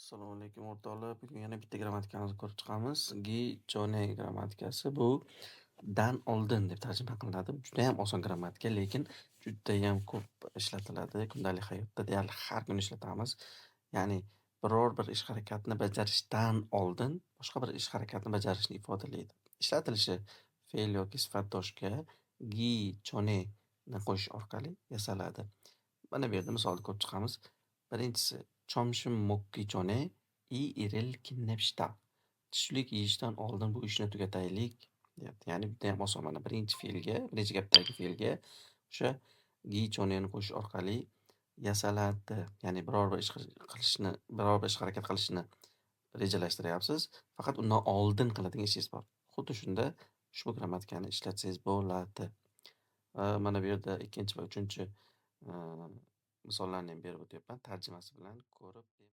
Assalomu alaykum o'rtoqlar. Bugun yana bitta grammatikamizni ko'rib chiqamiz. Gi Jone grammatikasi bu dan oldin deb tarjima qilinadi. Judayam oson grammatika, lekin judayam ko'p ishlatiladi. Kundalik hayotda deyarli har kuni ishlatamiz. Ya'ni biror bir ish harakatni bajarishdan oldin boshqa bir ish harakatni bajarishni ifodalaydi. Ishlatilishi fe'l yoki sifatdoshga gi chone ni qo'shish orqali yasaladi. Mana bu yerda misolni ko'rib chiqamiz. Birinchisi chomshim mokkichone I iril kinnepshta. Tushlik yeyishdan oldin bu ishni tugataylik deyapti. Ya'ni judayam oson. Mana birinchi fe'lga, birinchi gapdagi fe'lga o'sha gichoneni qo'shish orqali yasaladi. Ya'ni biror bir ish harakat qilishni rejalashtiryapsiz. Faqat undan oldin qiladigan ishingiz bor. Xuddi shunda ushbu grammatikani ishlatsangiz bo'ladi. Mana bu yerda ikkinchi va uchinchi misollarni ham berib o'tyapman. Tarjimasi bilan ko'rib